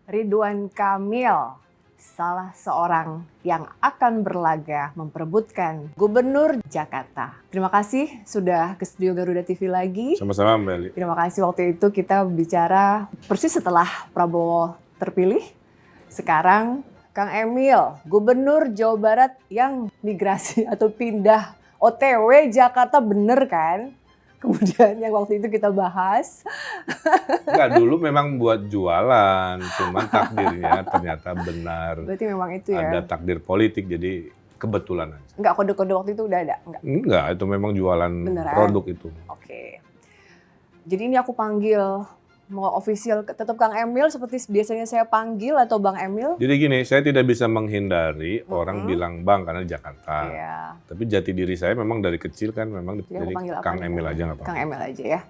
Ridwan Kamil, salah seorang yang akan berlaga memperebutkan Gubernur Jakarta. Terima kasih sudah ke studio Garuda TV lagi. Sama-sama Mbak Eli. Terima kasih, waktu itu kita bicara persis setelah Prabowo terpilih. Sekarang Kang Emil, Gubernur Jawa Barat yang migrasi atau pindah OTW Jakarta, bener kan? Kemudian yang waktu itu kita bahas. Enggak, dulu memang buat jualan, cuman takdirnya ternyata benar. Berarti memang itu ya? Ada takdir politik, jadi kebetulan aja. Enggak, kode-kode waktu itu udah ada? Enggak, itu memang jualan beneran? Produk itu. Oke. Jadi ini aku panggil, mau official tetap Kang Emil seperti biasanya saya panggil atau Bang Emil? Jadi gini, saya tidak bisa menghindari orang bilang Bang karena di Jakarta. Iya. Tapi jati diri saya memang dari kecil kan memang jadi Kang Emil aja nggak apa-apa. Kang Emil aja ya.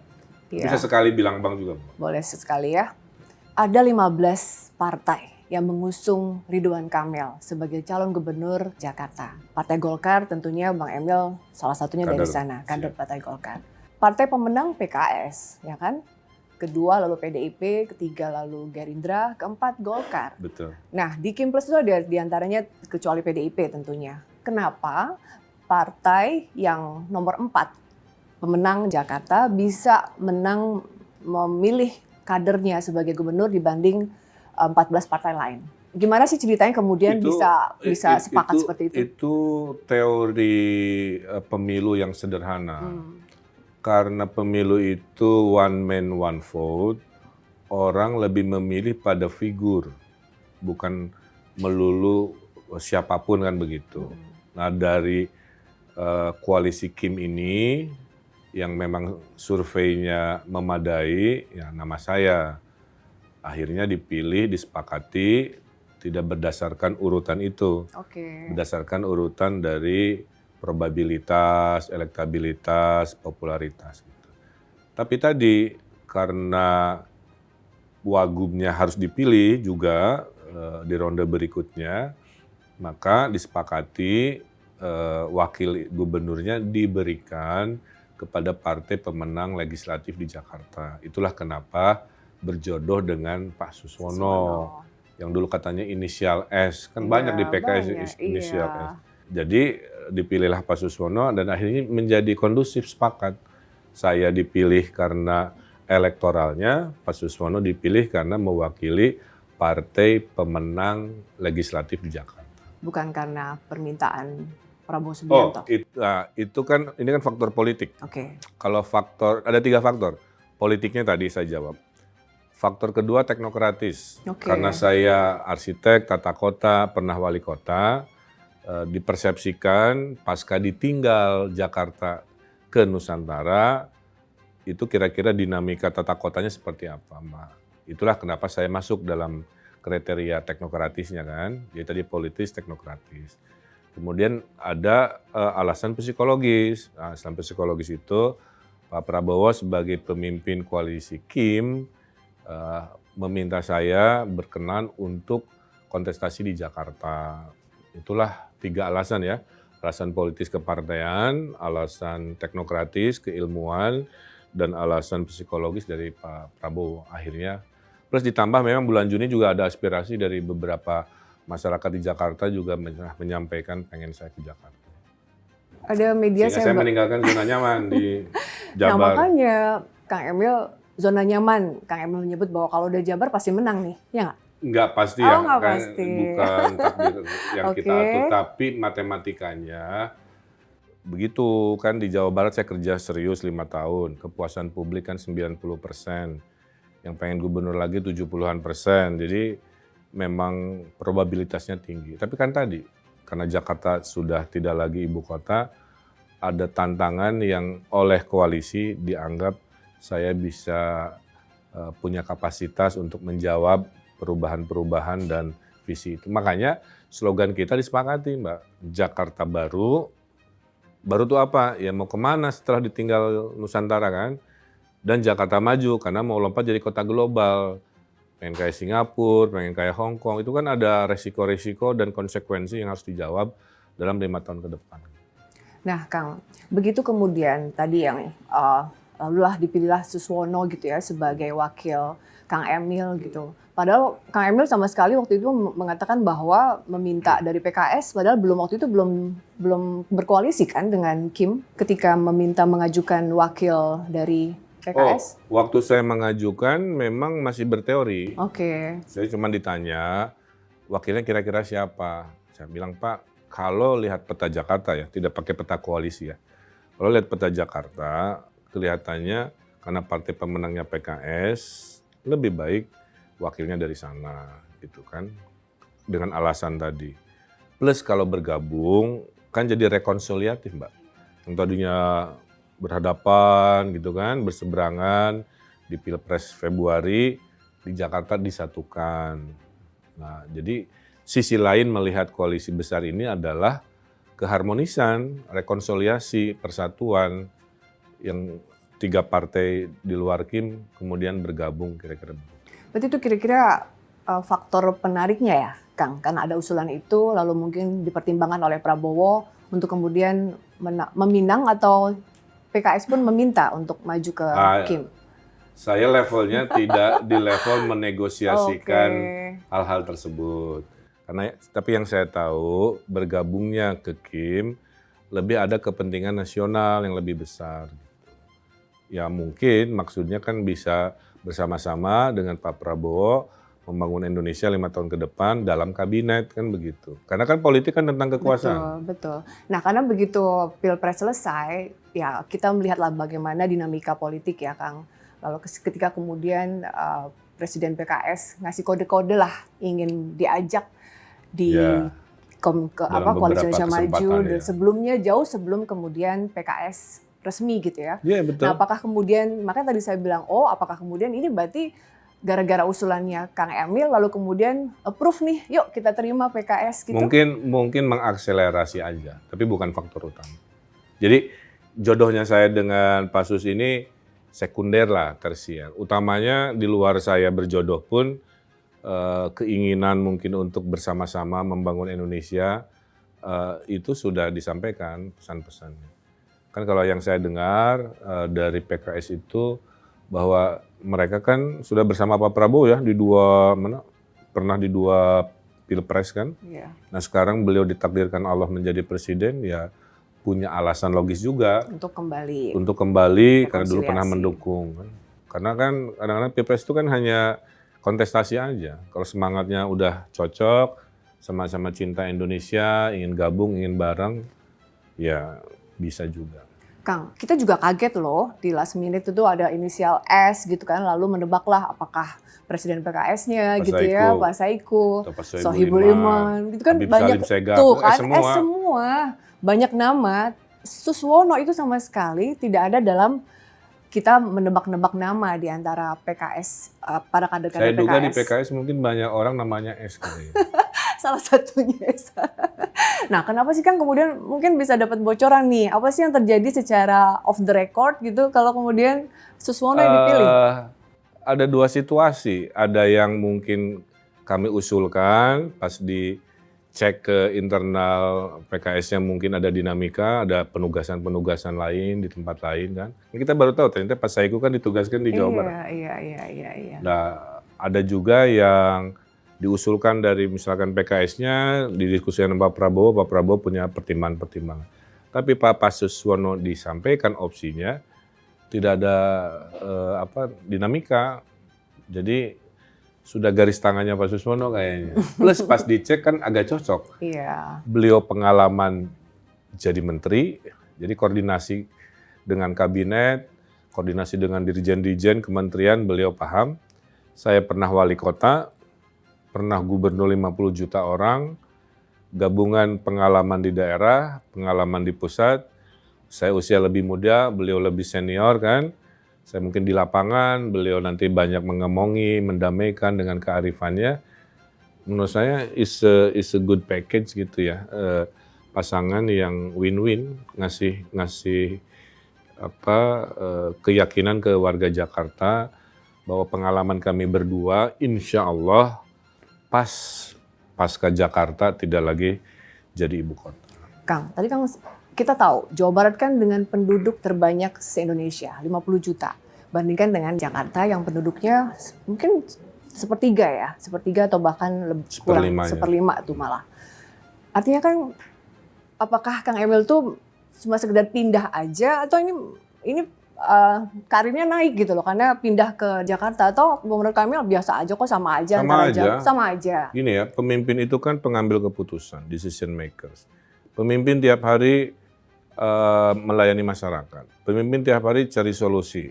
Bisa sekali bilang Bang juga. Boleh sekali ya. Ada 15 partai yang mengusung Ridwan Kamil sebagai calon gubernur Jakarta. Partai Golkar tentunya Bang Emil salah satunya dari sana, kader Partai Golkar. Partai pemenang PKS, ya kan? Kedua lalu PDIP, ketiga lalu Gerindra, keempat Golkar. Betul. Nah, di Kim Plus itu ada diantaranya kecuali PDIP tentunya. Kenapa partai yang nomor 4 pemenang Jakarta bisa menang memilih kadernya sebagai gubernur dibanding 14 partai lain? Gimana sih ceritanya kemudian bisa sepakat seperti itu? Itu teori pemilu yang sederhana. Karena pemilu itu one man one vote, orang lebih memilih pada figur, bukan melulu siapapun kan begitu. Nah dari koalisi Kim ini yang memang surveinya memadai, ya nama saya akhirnya dipilih, disepakati tidak berdasarkan urutan itu, berdasarkan urutan dari probabilitas, elektabilitas, popularitas. Gitu. Tapi tadi karena wagubnya harus dipilih juga di ronde berikutnya, maka disepakati wakil gubernurnya diberikan kepada partai pemenang legislatif di Jakarta. Itulah kenapa berjodoh dengan Pak Suswono. Yang dulu katanya inisial S, kan banyak di PKS inisial S. Jadi dipilihlah Pak Suswono dan akhirnya menjadi kondusif, sepakat. Saya dipilih karena elektoralnya, Pak Suswono dipilih karena mewakili partai pemenang legislatif di Jakarta. Bukan karena permintaan Prabowo Subianto? Itu kan, ini kan faktor politik. Kalau faktor, ada 3 faktor. Politiknya tadi saya jawab. Faktor kedua teknokratis. Karena saya arsitek, tata kota, pernah wali kota, dipersepsikan pasca ditinggal Jakarta ke Nusantara, itu kira-kira dinamika tata kotanya seperti apa, Mbak. Itulah kenapa saya masuk dalam kriteria teknokratisnya kan, jadi tadi politis, teknokratis. Kemudian ada alasan psikologis. Nah, alasan psikologis itu Pak Prabowo sebagai pemimpin koalisi Kim meminta saya berkenan untuk kontestasi di Jakarta. Itulah 3 alasan ya, alasan politis kepartaian, alasan teknokratis, keilmuan, dan alasan psikologis dari Pak Prabowo akhirnya. Plus ditambah memang bulan Juni juga ada aspirasi dari beberapa masyarakat di Jakarta juga menyampaikan pengen saya ke Jakarta. Ada media saya meninggalkan zona nyaman di Jabar. Nah makanya Kang Emil zona nyaman, Kang Emil menyebut bahwa kalau udah Jabar pasti menang nih, ya nggak? Nggak pasti ya, kan bukan takdir yang kita atur, tapi matematikanya begitu kan. Di Jawa Barat saya kerja serius 5 tahun, kepuasan publik kan 90%, yang pengen gubernur lagi 70-an%, jadi memang probabilitasnya tinggi. Tapi kan tadi, karena Jakarta sudah tidak lagi ibu kota, ada tantangan yang oleh koalisi dianggap saya bisa punya kapasitas untuk menjawab perubahan-perubahan dan visi itu. Makanya slogan kita disepakati, Mbak. Jakarta baru itu apa? Ya mau kemana setelah ditinggal Nusantara kan? Dan Jakarta maju karena mau lompat jadi kota global. Pengen kayak Singapura, pengen kayak Hong Kong. Itu kan ada resiko-resiko dan konsekuensi yang harus dijawab dalam 5 tahun ke depan. Nah Kang, begitu kemudian tadi yang lalulah dipilihlah Suswono gitu ya sebagai wakil Kang Emil gitu. Padahal Kang Emil sama sekali waktu itu mengatakan bahwa meminta dari PKS, padahal waktu itu belum berkoalisi kan dengan Kim ketika meminta mengajukan wakil dari PKS. Waktu saya mengajukan memang masih berteori. Oke. Saya cuma ditanya wakilnya kira-kira siapa. Saya bilang, Pak, kalau lihat peta Jakarta ya, tidak pakai peta koalisi ya. Kalau lihat peta Jakarta, kelihatannya karena partai pemenangnya PKS, lebih baik wakilnya dari sana, gitu kan. Dengan alasan tadi. Plus kalau bergabung, kan jadi rekonsiliatif, Mbak. Yang tadinya berhadapan, gitu kan, berseberangan di Pilpres Februari, di Jakarta disatukan. Nah, jadi sisi lain melihat koalisi besar ini adalah keharmonisan, rekonsiliasi, persatuan yang 3 partai di luar Kim kemudian bergabung kira-kira. Berarti itu kira-kira faktor penariknya ya, Kang? Karena ada usulan itu, lalu mungkin dipertimbangkan oleh Prabowo untuk kemudian meminang atau PKS pun meminta untuk maju ke Kim. Saya levelnya tidak di level menegosiasikan hal-hal tersebut. Karena tapi yang saya tahu bergabungnya ke Kim lebih ada kepentingan nasional yang lebih besar. Ya mungkin maksudnya kan bisa bersama-sama dengan Pak Prabowo membangun Indonesia 5 tahun ke depan dalam kabinet kan begitu. Karena kan politik kan tentang kekuasaan. Betul. Nah karena begitu Pilpres selesai, ya kita melihatlah bagaimana dinamika politik ya Kang. Lalu ketika kemudian Presiden PKS ngasih kode-kode lah ingin diajak di Koalisi Indonesia Maju ya. Sebelumnya jauh sebelum kemudian PKS resmi gitu ya. Iya betul. Nah apakah kemudian, makanya tadi saya bilang apakah kemudian ini berarti gara-gara usulannya Kang Emil lalu kemudian approve nih, yuk kita terima PKS gitu. Mungkin mengakselerasi aja, tapi bukan faktor utama. Jadi jodohnya saya dengan Pak Sus ini sekunder lah, tersier. Utamanya di luar saya berjodoh pun keinginan mungkin untuk bersama-sama membangun Indonesia itu sudah disampaikan pesan-pesannya. Kan kalau yang saya dengar dari PKS itu bahwa mereka kan sudah bersama Pak Prabowo ya pernah di 2 Pilpres kan. Yeah. Nah sekarang beliau ditakdirkan Allah menjadi presiden ya punya alasan logis juga untuk kembali karena dulu pernah mendukung kan. Karena kan kadang-kadang Pilpres itu kan hanya kontestasi aja. Kalau semangatnya udah cocok, sama-sama cinta Indonesia, ingin gabung, ingin bareng, ya bisa juga. Kang, kita juga kaget loh di last minute itu ada inisial S gitu kan, lalu menebaklah apakah Presiden PKS-nya gitu ya, Pak Saiku, Sohibul Iman, gitu kan banyak tuh kan, semua banyak nama. Suswono itu sama sekali tidak ada dalam kita menebak-nebak nama di antara PKS, para kader-kader PKS. Saya duga di PKS mungkin banyak orang namanya S kali ya. Salah satunya S. Nah, kenapa sih Kang kemudian mungkin bisa dapat bocoran nih? Apa sih yang terjadi secara off the record gitu kalau kemudian Suswono yang dipilih? Ada 2 situasi. Ada yang mungkin kami usulkan pas dicek ke internal PKS-nya mungkin ada dinamika, ada penugasan-penugasan lain di tempat lain kan. Kita baru tahu ternyata Pak Saiku kan ditugaskan di Jawa Barat. Iya. Nah, ada juga yang diusulkan dari misalkan PKS-nya didiskusikan dengan Pak Prabowo punya pertimbangan-pertimbangan. Tapi Pak Suswono disampaikan opsinya tidak ada dinamika. Jadi sudah garis tangannya Pak Suswono kayaknya. Plus pas dicek kan agak cocok. Iya. Beliau pengalaman jadi menteri, jadi koordinasi dengan kabinet, koordinasi dengan dirjen-dirjen kementerian beliau paham. Saya pernah wali kota, pernah gubernur 50 juta orang, gabungan pengalaman di daerah, pengalaman di pusat. Saya usia lebih muda, beliau lebih senior kan. Saya mungkin di lapangan, beliau nanti banyak mengemongi, mendamaikan dengan kearifannya. Menurut saya is a good package gitu ya. Pasangan yang win-win, ngasih keyakinan ke warga Jakarta bahwa pengalaman kami berdua insya Allah pasca Jakarta tidak lagi jadi ibu kota. Kang, tadi Kang kita tahu Jawa Barat kan dengan penduduk terbanyak se-Indonesia, 50 juta. Bandingkan dengan Jakarta yang penduduknya mungkin sepertiga ya, sepertiga atau bahkan kurang seperlima tuh malah. Artinya kan, apakah Kang Emil tuh cuma sekedar pindah aja atau ini karirnya naik gitu loh karena pindah ke Jakarta, atau menurut Kang Emil biasa aja kok, sama aja sama aja. Gini ya, pemimpin itu kan pengambil keputusan, decision makers. Pemimpin tiap hari melayani masyarakat. Pemimpin tiap hari cari solusi.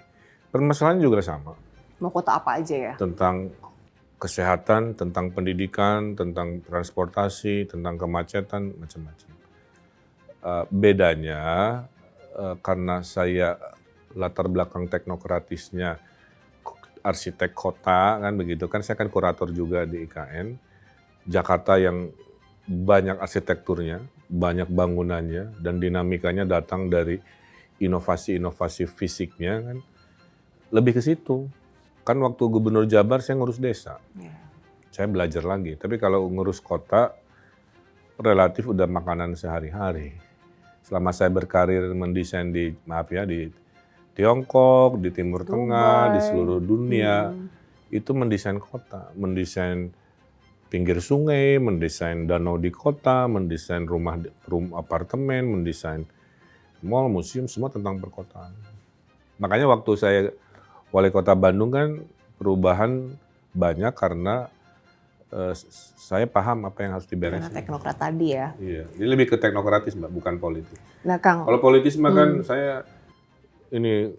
Permasalahan juga sama. Mau kota apa aja ya? Tentang kesehatan, tentang pendidikan, tentang transportasi, tentang kemacetan, macam-macam. Bedanya karena saya latar belakang teknokratisnya arsitek kota kan begitu kan, saya kan kurator juga di IKN. Jakarta yang banyak arsitekturnya, banyak bangunannya, dan dinamikanya datang dari inovasi-inovasi fisiknya kan, lebih ke situ. Kan waktu gubernur Jabar saya ngurus desa, saya belajar lagi. Tapi kalau ngurus kota, relatif udah makanan sehari-hari. Selama saya berkarir mendesain di Tiongkok, di Timur Tengah, di seluruh dunia, itu mendesain kota, mendesain pinggir sungai, mendesain danau di kota, mendesain rumah apartemen, mendesain mall, museum, semua tentang perkotaan. Makanya waktu saya wali kota Bandung kan perubahan banyak karena saya paham apa yang harus diberesin. Karena teknokrat tadi ya. Iya, ini lebih ke teknokratis Mbak, bukan politis. Nah Kang, kalau politis mah kan saya ini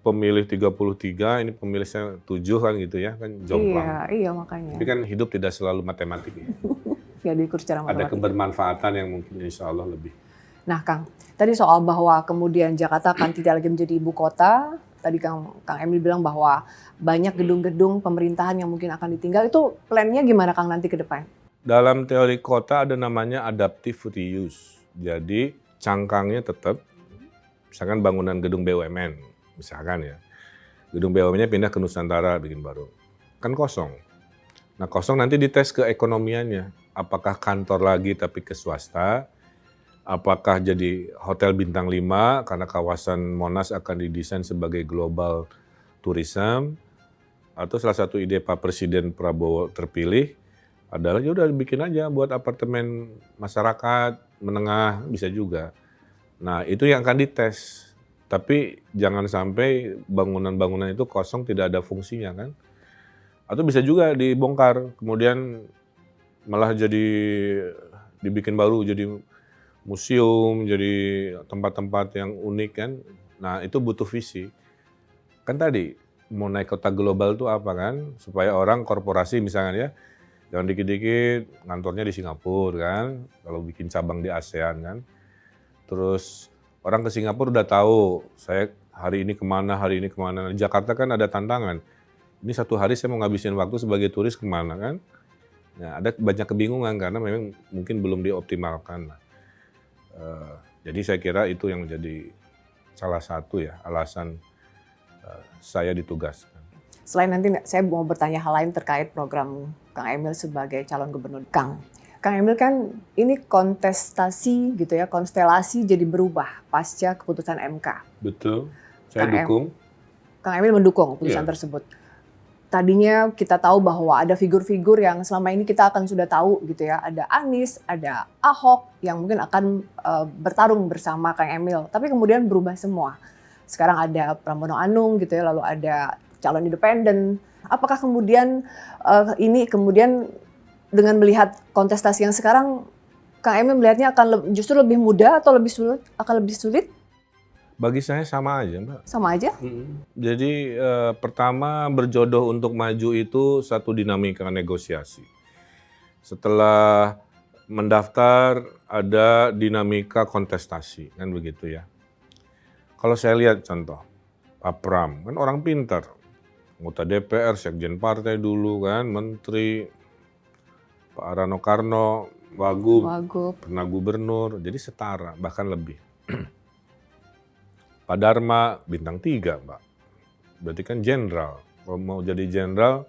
pemilih 33, ini pemilih saya 7 kan gitu ya, kan jomplang. Iya makanya. Tapi kan hidup tidak selalu matematik ya. Ya diukur secara matematik. Ada kebermanfaatan yang mungkin insya Allah lebih. Nah Kang, tadi soal bahwa kemudian Jakarta akan tidak lagi menjadi ibu kota, tadi Kang Emil bilang bahwa banyak gedung-gedung pemerintahan yang mungkin akan ditinggal, itu plannya gimana Kang nanti ke depan? Dalam teori kota ada namanya adaptive reuse. Jadi cangkangnya tetap, misalkan bangunan gedung BUMN, misalkan ya. Gedung BUMN-nya pindah ke Nusantara bikin baru. Kan kosong. Nah kosong nanti dites ke ekonomiannya. Apakah kantor lagi tapi ke swasta? Apakah jadi hotel bintang 5 karena kawasan Monas akan didesain sebagai global tourism? Atau salah satu ide Pak Presiden Prabowo terpilih adalah ya udah bikin aja buat apartemen masyarakat menengah, bisa juga. Nah itu yang akan dites. Tapi jangan sampai bangunan-bangunan itu kosong tidak ada fungsinya kan. Atau bisa juga dibongkar kemudian malah jadi dibikin baru jadi museum, jadi tempat-tempat yang unik kan. Nah itu butuh visi. Kan tadi mau naik kota global itu apa kan? Supaya orang korporasi misalnya ya, jangan dikit-dikit kantornya di Singapura kan, kalau bikin cabang di ASEAN kan. Terus orang ke Singapura udah tahu, saya hari ini kemana. Di Jakarta kan ada tantangan. Ini satu hari saya mau ngabisin waktu sebagai turis kemana kan. Nah ada banyak kebingungan karena memang mungkin belum dioptimalkan. Jadi saya kira itu yang menjadi salah satu ya alasan saya ditugaskan. Selain nanti saya mau bertanya hal lain terkait program Kang Emil sebagai calon gubernur. Kang Emil kan ini kontestasi gitu ya, konstelasi jadi berubah pasca keputusan MK. Betul, saya dukung. Kang Emil mendukung keputusan tersebut. Tadinya kita tahu bahwa ada figur-figur yang selama ini kita akan sudah tahu gitu ya. Ada Anies, ada Ahok yang mungkin akan bertarung bersama Kang Emil. Tapi kemudian berubah semua. Sekarang ada Pramono Anung gitu ya, lalu ada calon independen. Apakah kemudian ini kemudian dengan melihat kontestasi yang sekarang, Kang Emil melihatnya akan justru lebih mudah atau lebih sulit? Bagi saya sama aja, Mbak. Sama aja? Jadi pertama berjodoh untuk maju itu satu dinamika negosiasi. Setelah mendaftar ada dinamika kontestasi, kan begitu ya. Kalau saya lihat contoh, Pak Pram, kan orang pintar. Anggota DPR, sekjen partai dulu kan, menteri, Pak Rano Karno, Wagub, pernah gubernur, jadi setara, bahkan lebih. Pak Dharma bintang 3, Mbak. Berarti kan jenderal. Kalau mau jadi jenderal,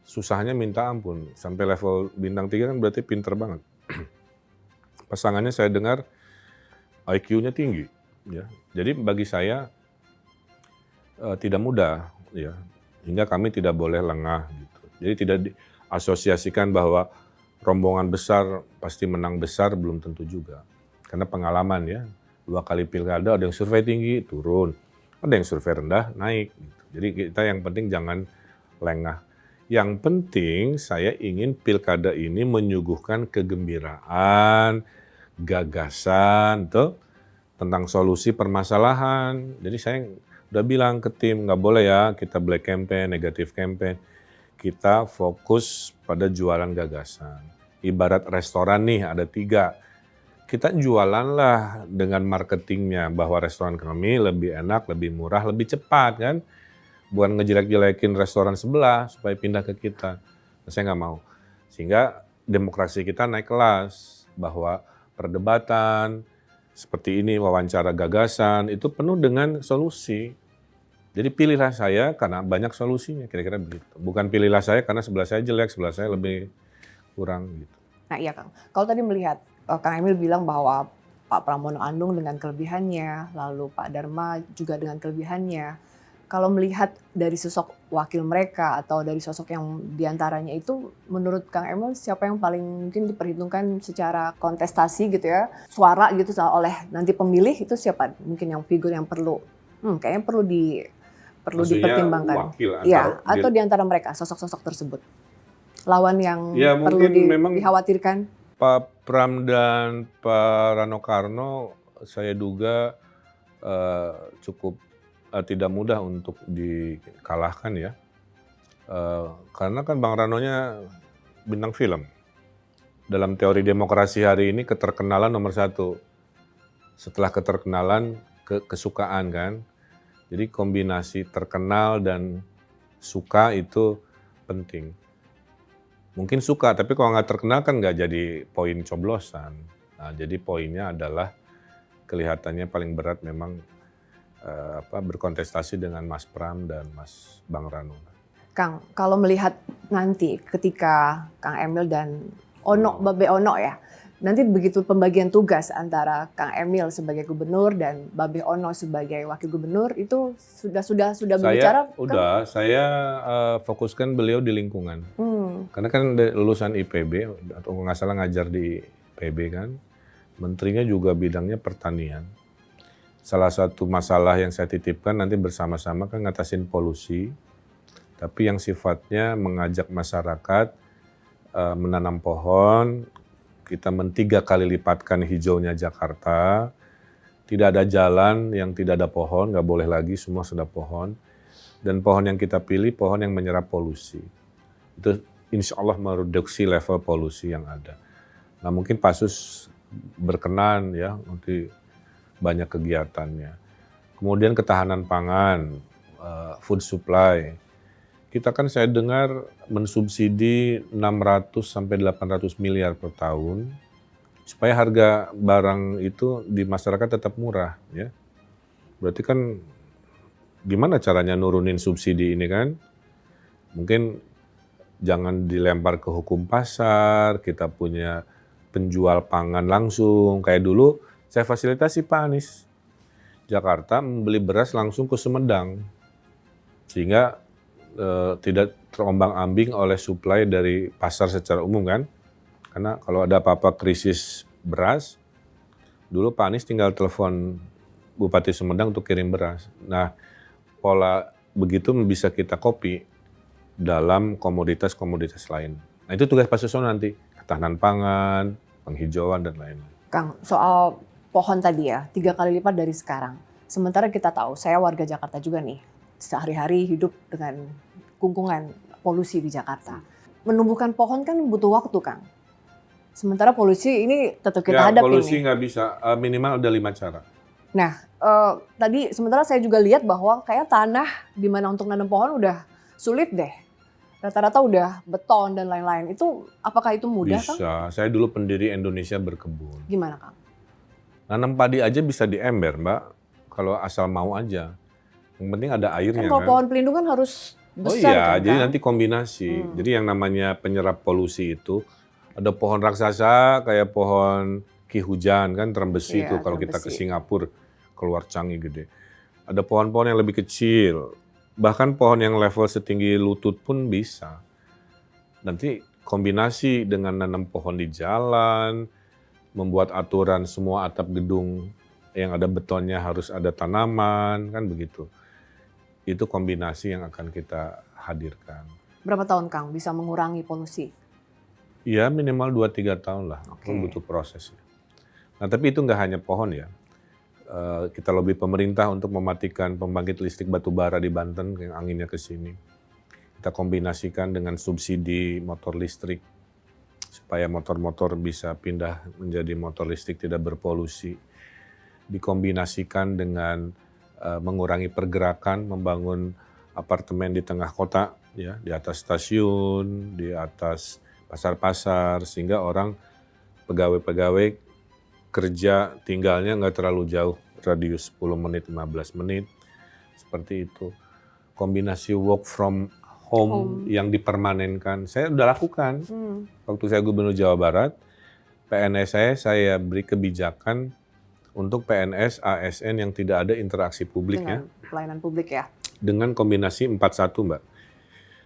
susahnya minta ampun. Sampai level bintang 3 kan berarti pinter banget. Pasangannya saya dengar IQ-nya tinggi. Ya. Jadi bagi saya tidak mudah. Ya. Hingga kami tidak boleh lengah. Gitu. Jadi tidak diasosiasikan bahwa rombongan besar pasti menang besar, belum tentu juga. Karena pengalaman ya, 2 kali pilkada ada yang survei tinggi, turun. Ada yang survei rendah, naik. Gitu. Jadi kita yang penting jangan lengah. Yang penting saya ingin pilkada ini menyuguhkan kegembiraan, gagasan, tentang solusi permasalahan. Jadi saya udah bilang ke tim, nggak boleh ya kita black campaign, negatif campaign. Kita fokus pada jualan gagasan. Ibarat restoran nih ada 3. Kita jualan lah dengan marketingnya bahwa restoran kami lebih enak, lebih murah, lebih cepat kan. Bukan ngejelek-jelekin restoran sebelah supaya pindah ke kita. Nah, saya nggak mau. Sehingga demokrasi kita naik kelas. Bahwa perdebatan seperti ini, wawancara gagasan, itu penuh dengan solusi. Jadi pilihlah saya karena banyak solusinya, kira-kira begitu. Bukan pilihlah saya karena sebelah saya jelek, sebelah saya lebih kurang gitu. Nah iya Kang, kalau tadi melihat Kang Emil bilang bahwa Pak Pramono Anung dengan kelebihannya, lalu Pak Dharma juga dengan kelebihannya. Kalau melihat dari sosok wakil mereka atau dari sosok yang diantaranya itu, menurut Kang Emil siapa yang paling mungkin diperhitungkan secara kontestasi gitu ya, suara gitu oleh nanti pemilih itu siapa? Mungkin yang figur yang kayaknya perlu Maksudnya dipertimbangkan. wakil Iya, atau di antara mereka sosok-sosok tersebut. Lawan yang ya, perlu memang dikhawatirkan. Pak Pram dan Pak Rano Karno saya duga cukup tidak mudah untuk dikalahkan ya. Karena kan Bang Ranonya bintang film. Dalam teori demokrasi hari ini keterkenalan nomor 1. Setelah keterkenalan kesukaan kan. Jadi kombinasi terkenal dan suka itu penting. Mungkin suka, tapi kalau nggak terkenal kan nggak jadi poin coblosan. Nah, jadi poinnya adalah kelihatannya paling berat memang berkontestasi dengan Mas Pram dan Mas Bang Rano. Kang, kalau melihat nanti ketika Kang Emil dan Babe Ono ya, nanti begitu pembagian tugas antara Kang Emil sebagai gubernur dan Babe Ono sebagai wakil gubernur itu sudah berbicara? Saya fokuskan beliau di lingkungan. Karena kan lulusan IPB atau nggak salah ngajar di IPB kan, menterinya juga bidangnya pertanian. Salah satu masalah yang saya titipkan nanti bersama-sama kan ngatasin polusi, tapi yang sifatnya mengajak masyarakat menanam pohon. Kita 3 kali lipatkan hijaunya Jakarta. Tidak ada jalan yang tidak ada pohon, nggak boleh lagi, semua sudah pohon. Dan pohon yang kita pilih, pohon yang menyerap polusi. Itu insya Allah mereduksi level polusi yang ada. Nah mungkin Pasus berkenan ya, nanti banyak kegiatannya. Kemudian ketahanan pangan, food supply. Kita kan saya dengar mensubsidi 600 sampai 800 miliar per tahun supaya harga barang itu di masyarakat tetap murah ya. Berarti kan gimana caranya nurunin subsidi ini kan? Mungkin jangan dilempar ke hukum pasar, kita punya penjual pangan langsung. Kayak dulu saya fasilitasi Pak Anies. Jakarta membeli beras langsung ke Sumedang. Sehingga tidak terombang-ambing oleh suplai dari pasar secara umum kan. Karena kalau ada apa-apa krisis beras, dulu Pak Anies tinggal telepon Bupati Sumedang untuk kirim beras. Nah, pola begitu bisa kita copy dalam komoditas-komoditas lain. Nah, itu tugas Pak Susono nanti, ketahanan pangan, penghijauan dan lain-lain. Kang, soal pohon tadi ya, 3 kali lipat dari sekarang. Sementara kita tahu, saya warga Jakarta juga nih, sehari-hari hidup dengan kungkungan polusi di Jakarta. Menumbuhkan pohon kan butuh waktu, Kang. Sementara polusi ini tetap kita hadapi nih. Polusi nggak bisa, minimal ada 5 cara. Nah, tadi sementara saya juga lihat bahwa kayak tanah di mana untuk nanam pohon udah sulit deh. Rata-rata udah beton dan lain-lain. Itu apakah itu mudah, Kang? Bisa. Saya dulu pendiri Indonesia Berkebun. Gimana, Kang? Nanam padi aja bisa di ember, Mbak. Kalau asal mau aja. Yang penting ada airnya Kalau kan. pohon pelindungan harus besar kan, jadi Kang? nanti kombinasi. Jadi yang namanya penyerap polusi itu ada pohon raksasa kayak pohon ki hujan kan, terem besi itu kalau kita ke Singapura keluar canggih gede. Ada pohon-pohon yang lebih kecil. Bahkan pohon yang level setinggi lutut pun bisa. Nanti kombinasi dengan nanam pohon di jalan, membuat aturan semua atap gedung yang ada betonnya harus ada tanaman, kan begitu. Itu kombinasi yang akan kita hadirkan. Berapa tahun Kang bisa mengurangi polusi? Ya minimal 2-3 tahun lah, butuh proses. Nah tapi itu nggak hanya pohon ya. Kita lobby pemerintah untuk mematikan pembangkit listrik batu bara di Banten yang anginnya ke sini. Kita kombinasikan dengan subsidi motor listrik supaya motor-motor bisa pindah menjadi motor listrik tidak berpolusi. Dikombinasikan dengan mengurangi pergerakan, membangun apartemen di tengah kota, ya, di atas stasiun, di atas pasar-pasar, sehingga orang pegawai-pegawai kerja tinggalnya nggak terlalu jauh, radius 10 menit, 15 menit, seperti itu. Kombinasi work from home yang dipermanenkan, saya udah lakukan. Waktu saya Gubernur Jawa Barat, PNS saya beri kebijakan untuk PNS ASN yang tidak ada interaksi publik ya. Pelayanan publik ya. Dengan kombinasi 4-1 Mbak.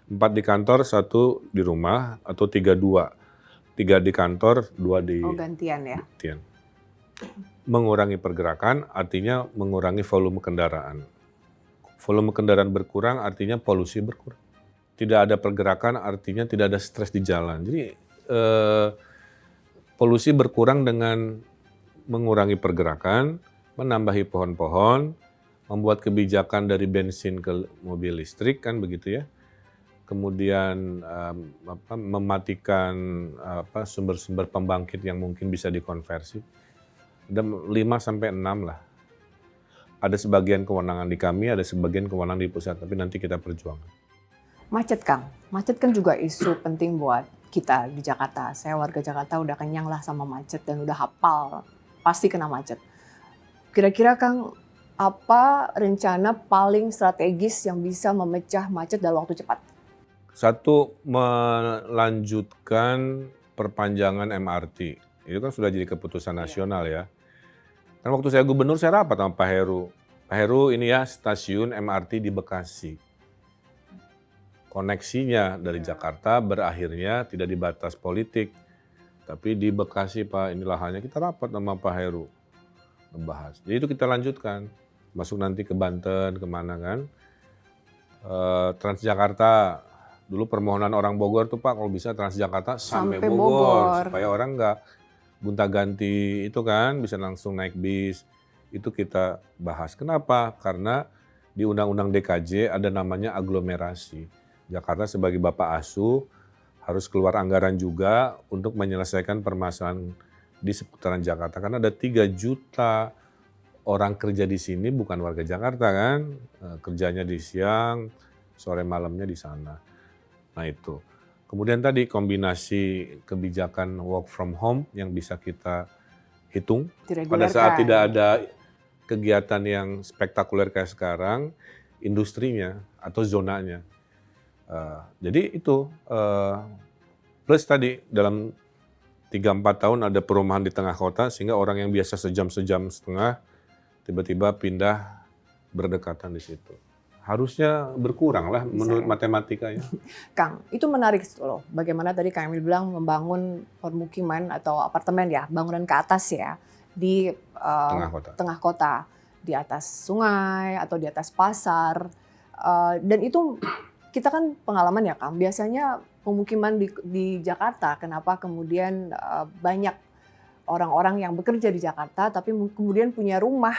4 di kantor, 1 di rumah, atau 3-2. 3 di kantor, 2 di... gantian ya? Gantian. Mengurangi pergerakan artinya mengurangi volume kendaraan. Volume kendaraan berkurang artinya polusi berkurang. Tidak ada pergerakan artinya tidak ada stres di jalan. Jadi polusi berkurang dengan mengurangi pergerakan, menambahi pohon-pohon, membuat kebijakan dari bensin ke mobil listrik, kan begitu ya. Kemudian mematikan sumber-sumber pembangkit yang mungkin bisa dikonversi. Ada 5-6 lah. Ada sebagian kewenangan di kami, ada sebagian kewenangan di pusat, tapi nanti kita perjuangkan. Macet Kang, macet kan juga isu penting buat kita di Jakarta. Saya warga Jakarta udah kenyang lah sama macet dan udah hafal, pasti kena macet. Kira-kira Kang, apa rencana paling strategis yang bisa memecah macet dalam waktu cepat? 1, melanjutkan perpanjangan MRT. Itu kan sudah jadi keputusan nasional ya. Kan waktu saya gubernur saya rapat sama Pak Heru. Pak Heru ini ya stasiun MRT di Bekasi. Koneksinya dari Jakarta berakhirnya tidak di batas politik. Tapi di Bekasi Pak, ini lahannya, kita rapat sama Pak Heru. Membahas. Jadi itu kita lanjutkan. Masuk nanti ke Banten, kemana kan. Transjakarta. Dulu permohonan orang Bogor tuh Pak, kalau bisa Transjakarta sampai Bogor. Supaya orang nggak gonta-ganti itu kan, bisa langsung naik bis. Itu kita bahas. Kenapa? Karena di Undang-Undang DKJ ada namanya aglomerasi. Jakarta sebagai Bapak Asuh harus keluar anggaran juga untuk menyelesaikan permasalahan di seputaran Jakarta. Karena ada 3 juta orang kerja di sini bukan warga Jakarta kan. Kerjanya di siang, sore malamnya di sana. Nah itu. Kemudian tadi kombinasi kebijakan work from home yang bisa kita hitung. Pada saat tidak ada kegiatan yang spektakuler kayak sekarang, industrinya atau zonanya. Jadi itu plus tadi dalam 3-4 tahun ada perumahan di tengah kota sehingga orang yang biasa sejam-sejam setengah tiba-tiba pindah berdekatan di situ. Harusnya berkurang lah menurut matematikanya. Kang, itu menarik loh. Bagaimana tadi Kang Emil bilang membangun permukiman atau apartemen ya, bangunan ke atas ya di tengah kota, di atas sungai atau di atas pasar. Dan itu kita kan pengalaman ya Kang, biasanya pemukiman di Jakarta, kenapa kemudian banyak orang-orang yang bekerja di Jakarta tapi kemudian punya rumah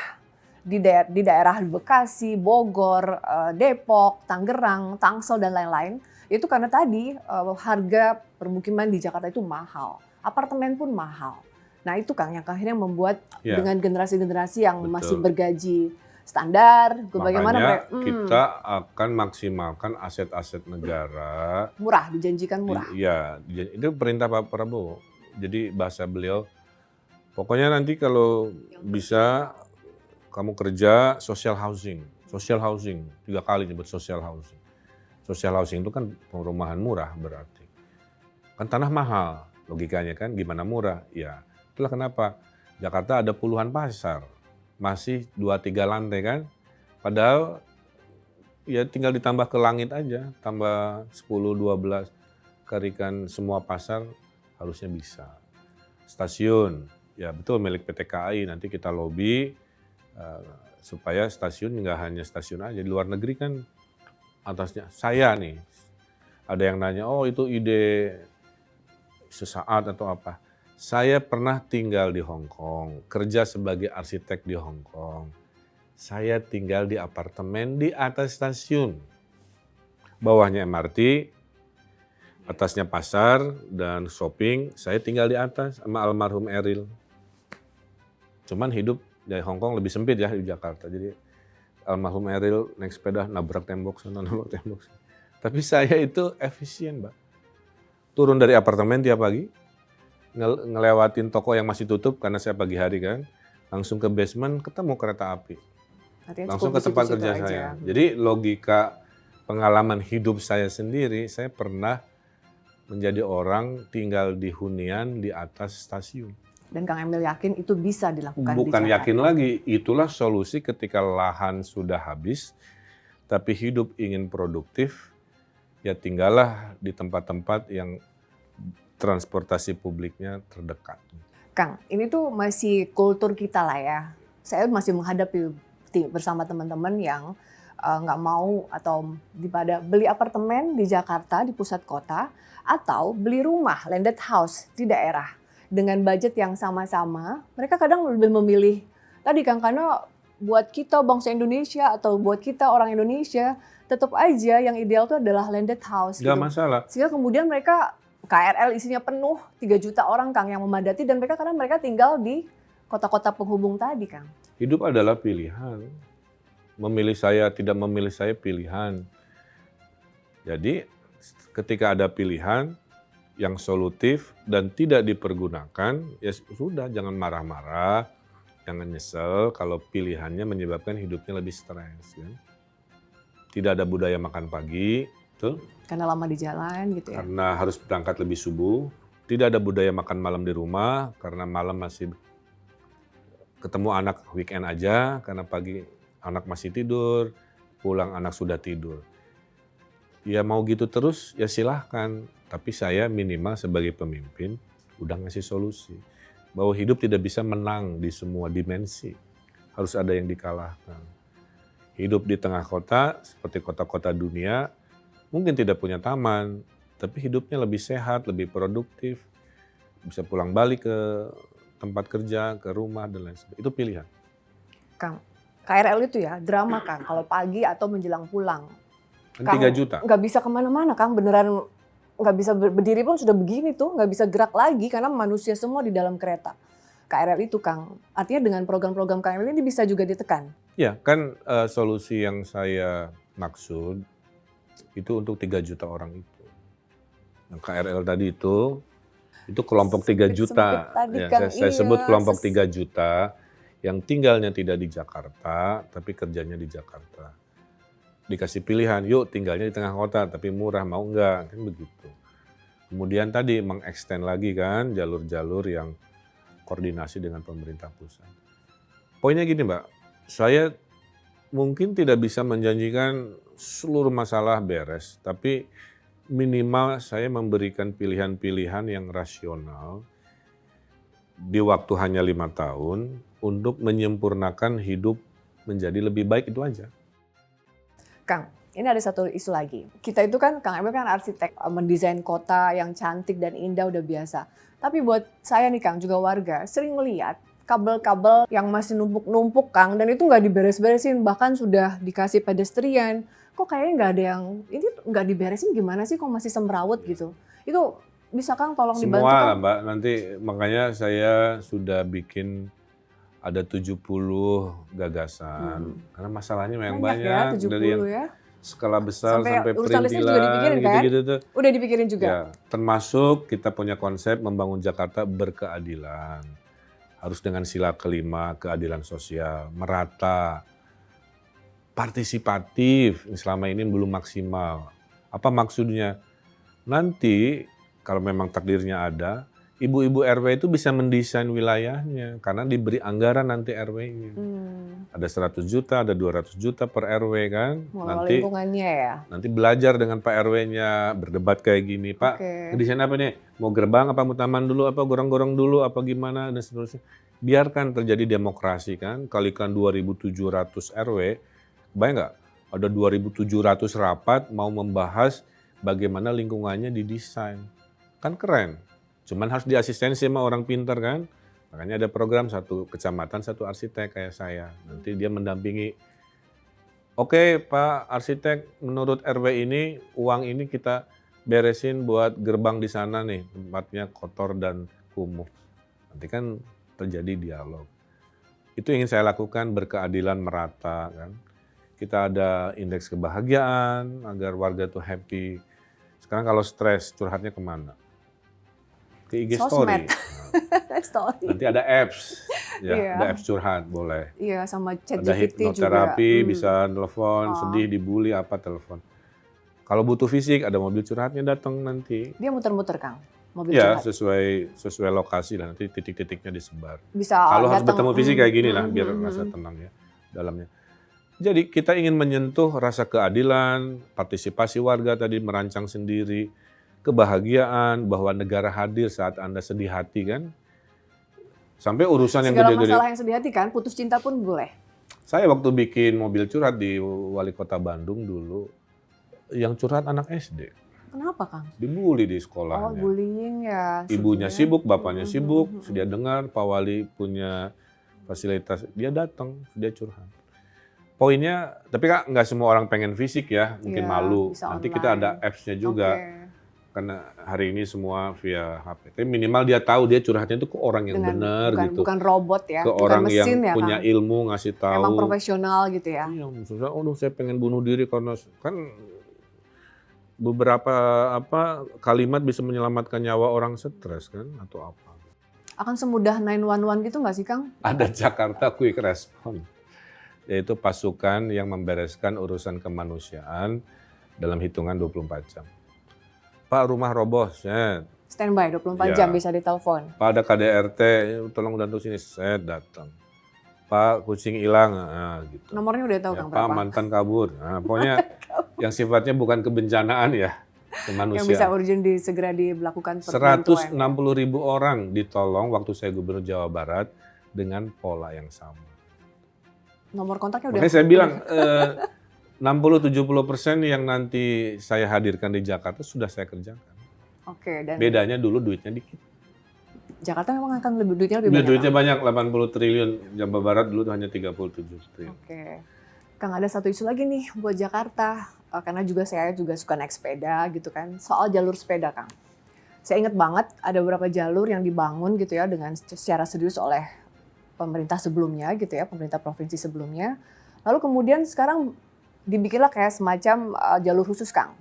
di daerah Bekasi, Bogor, Depok, Tangerang, Tangsel dan lain-lain, itu karena tadi harga permukiman di Jakarta itu mahal, apartemen pun mahal. Nah itu Kang yang akhirnya membuat dengan generasi-generasi yang masih bergaji standar, bagaimana makanya kita akan maksimalkan aset-aset negara. Murah, dijanjikan murah. Iya, itu perintah Pak Prabowo. Jadi bahasa beliau, pokoknya nanti kalau bisa kamu kerja social housing, 3 kali nyebut social housing. Social housing itu kan perumahan murah berarti. Kan tanah mahal, logikanya kan gimana murah? Ya, itulah kenapa Jakarta ada puluhan pasar, masih 2-3 lantai kan. Padahal ya tinggal ditambah ke langit aja, tambah 10-12. Karikan semua pasar harusnya bisa. Stasiun, ya betul milik PT KAI, nanti kita lobby supaya stasiun nggak hanya stasiun aja. Di luar negeri kan atasnya saya nih, ada yang nanya, oh itu ide sesaat atau apa. Saya pernah tinggal di Hong Kong, kerja sebagai arsitek di Hong Kong. Saya tinggal di apartemen di atas stasiun. Bawahnya MRT, atasnya pasar dan shopping, saya tinggal di atas sama almarhum Eril. Cuman hidup dari Hong Kong lebih sempit ya di Jakarta. Jadi almarhum Eril naik sepeda nabrak tembok sana, nabrak tembok sana. Tapi saya itu efisien, Mbak. Turun dari apartemen tiap pagi, ngelewatin toko yang masih tutup karena saya pagi hari kan, langsung ke basement ketemu kereta api. Artinya Langsung ke tempat kerja saya. Jadi logika pengalaman hidup saya sendiri, saya pernah menjadi orang tinggal di hunian di atas stasiun. Dan Kang Emil yakin itu bisa dilakukan Bukan di Jakarta. yakin lagi, itulah solusi ketika lahan sudah habis, tapi hidup ingin produktif, ya tinggallah di tempat-tempat yang transportasi publiknya terdekat. Kang, ini tuh masih kultur kita lah ya. Saya masih menghadapi bersama teman-teman yang nggak mau atau daripada beli apartemen di Jakarta, di pusat kota, atau beli rumah, landed house di daerah. Dengan budget yang sama-sama, mereka kadang lebih memilih, tadi Kang, karena buat kita bangsa Indonesia atau buat kita orang Indonesia, tetap aja yang ideal itu adalah landed house. Nggak gitu. masalah. Sehingga kemudian mereka, KRL isinya penuh, 3 juta orang Kang yang memadati, dan mereka karena mereka tinggal di kota-kota penghubung tadi Kang. Hidup adalah pilihan. Memilih saya, tidak memilih saya pilihan. Jadi ketika ada pilihan yang solutif dan tidak dipergunakan, ya sudah jangan marah-marah, jangan nyesel kalau pilihannya menyebabkan hidupnya lebih stres. Kan? Tidak ada budaya makan pagi, betul? Karena lama di jalan gitu ya. Karena harus berangkat lebih subuh. Tidak ada budaya makan malam di rumah, karena malam masih ketemu anak weekend aja, karena pagi anak masih tidur, pulang anak sudah tidur. Ya mau gitu terus, ya silahkan. Tapi saya minimal sebagai pemimpin udah ngasih solusi. Bahwa hidup tidak bisa menang di semua dimensi. Harus ada yang dikalahkan. Hidup di tengah kota, seperti kota-kota dunia, mungkin tidak punya taman, tapi hidupnya lebih sehat, lebih produktif. Bisa pulang balik ke tempat kerja, ke rumah, dan lain sebagainya. Itu pilihan. Kang, KRL itu ya drama Kang, kalau pagi atau menjelang pulang. Kan 3 juta. Nggak bisa kemana-mana Kang, beneran nggak bisa berdiri pun sudah begini tuh, nggak bisa gerak lagi karena manusia semua di dalam kereta. KRL itu Kang, artinya dengan program-program KRL ini bisa juga ditekan. Ya kan solusi yang saya maksud itu untuk 3 juta orang itu. Yang KRL tadi itu kelompok 3 juta. Tadi, Ya, Kang, saya sebut kelompok 3 juta yang tinggalnya tidak di Jakarta, tapi kerjanya di Jakarta. Dikasih pilihan, yuk tinggalnya di tengah kota, tapi murah, mau enggak? Kan begitu. Kemudian tadi mengextend lagi kan jalur-jalur yang koordinasi dengan pemerintah pusat. Poinnya gini Mbak, saya mungkin tidak bisa menjanjikan seluruh masalah beres, tapi minimal saya memberikan pilihan-pilihan yang rasional di waktu hanya 5 tahun untuk menyempurnakan hidup menjadi lebih baik, itu aja. Kang, ini ada satu isu lagi. Kita itu kan, Kang Emil kan arsitek, mendesain kota yang cantik dan indah udah biasa. Tapi buat saya nih Kang, juga warga, sering melihat kabel-kabel yang masih numpuk-numpuk Kang, dan itu nggak diberes-beresin, bahkan sudah dikasih pedestrian. Kok kayaknya nggak ada yang, ini nggak diberesin gimana sih, kok masih semrawut gitu. Itu bisa Kang tolong dibantu Semua Kang? lah Mbak, nanti makanya saya sudah bikin ada 70 gagasan. Karena masalahnya yang banyak ya, 70 dari yang ya. skala besar sampai urusan listrik juga dipikirin perintilan kan? gitu-gitu tuh. Udah dipikirin juga? Ya, termasuk kita punya konsep membangun Jakarta berkeadilan. Harus dengan sila kelima, keadilan sosial, merata, partisipatif, yang selama ini belum maksimal. Apa maksudnya? Nanti kalau memang takdirnya ada, ibu-ibu RW itu bisa mendesain wilayahnya karena diberi anggaran nanti RW-nya. Ada 100 juta, ada 200 juta per RW kan. Mengelola lingkungannya ya. Nanti belajar dengan Pak RW-nya, berdebat kayak gini, Pak, desain apa nih? Mau gerbang apa mau taman dulu, apa gorong-gorong dulu, apa gimana dan seterusnya. Biarkan terjadi demokrasi kan, kalikan 2.700 RW, bayang nggak? Ada 2.700 rapat mau membahas bagaimana lingkungannya didesain. Kan keren. Cuman harus diasistensi sama orang pintar kan. Makanya ada program satu kecamatan, satu arsitek kayak saya. Nanti dia mendampingi. Oke Pak Arsitek, menurut RW ini, uang ini kita beresin buat gerbang di sana nih. Tempatnya kotor dan kumuh. Nanti kan terjadi dialog. Itu yang ingin saya lakukan, berkeadilan merata kan. Kita ada indeks kebahagiaan agar warga tuh happy. Sekarang kalau stres, curhatnya kemana? Ke IG Story. Story. Nanti ada apps, ya, ada apps curhat boleh. Iya, sama ChatGPT ada hipnoterapi, juga. bisa telepon, sedih, dibully, apa telepon. Kalau butuh fisik, ada mobil curhatnya datang nanti. Dia muter-muter Kang, mobil ya, curhat? sesuai lokasi lah, nanti titik-titiknya disebar. Bisa kalau harus datang, bertemu fisik kayak gini lah, biar rasa tenang ya dalamnya. Jadi kita ingin menyentuh rasa keadilan, partisipasi warga tadi merancang sendiri, kebahagiaan bahwa negara hadir saat Anda sedih hati kan. Sampai urusan yang segala gede-gede. masalah yang sedih hati kan, putus cinta pun boleh. Saya waktu bikin mobil curhat di Wali Kota Bandung dulu, yang curhat anak SD. Kenapa Kang? Dibully di sekolahnya. Oh, bullying ya. Ibunya sibuk, bapaknya sibuk, dia dengar Pak Wali punya fasilitas, dia datang, dia curhat. Poinnya, tapi kan nggak semua orang pengen fisik ya, mungkin malu. Nanti online. Kita ada apps-nya juga. Karena hari ini semua via HP. Tapi minimal dia tahu dia curhatnya itu ke orang yang benar gitu. Bukan robot ya, ke bukan orang mesin yang ya, punya Kang? ilmu ngasih tahu. Emang profesional gitu ya. Iya, maksudnya saya pengen bunuh diri karena kan beberapa kalimat bisa menyelamatkan nyawa orang stres kan atau apa. Akan semudah 911 gitu nggak sih Kang? Ada Jakarta Quick Response, yaitu pasukan yang membereskan urusan kemanusiaan dalam hitungan 24 jam. Pak, rumah roboh, set. Standby 24 jam bisa ditelepon. Pak, ada KDRT, tolong bantu sini, set, datang. Pak, kucing hilang, gitu. Nomornya udah tahu Kang Pak, berapa? mantan kabur. Nah, pokoknya yang sifatnya bukan kebencanaan ya, kemanusiaan. Yang bisa urgent segera dilakukan 160.000 orang ditolong waktu saya Gubernur Jawa Barat dengan pola yang sama. Nomor kontaknya udah. Makanya saya bilang 60-70% yang nanti saya hadirkan di Jakarta sudah saya kerjakan. Oke, dan bedanya dulu duitnya dikit. Jakarta memang akan duitnya lebih banyak. Duitnya banyak, 80 triliun. Jawa Barat dulu hanya 37 triliun. Oke. Kang, ada satu isu lagi nih buat Jakarta. Karena saya juga suka naik sepeda gitu kan. Soal jalur sepeda, Kang. Saya ingat banget ada beberapa jalur yang dibangun gitu ya dengan secara serius oleh pemerintah sebelumnya gitu ya, pemerintah provinsi sebelumnya. Lalu kemudian sekarang dibikinlah kayak semacam jalur khusus Kang.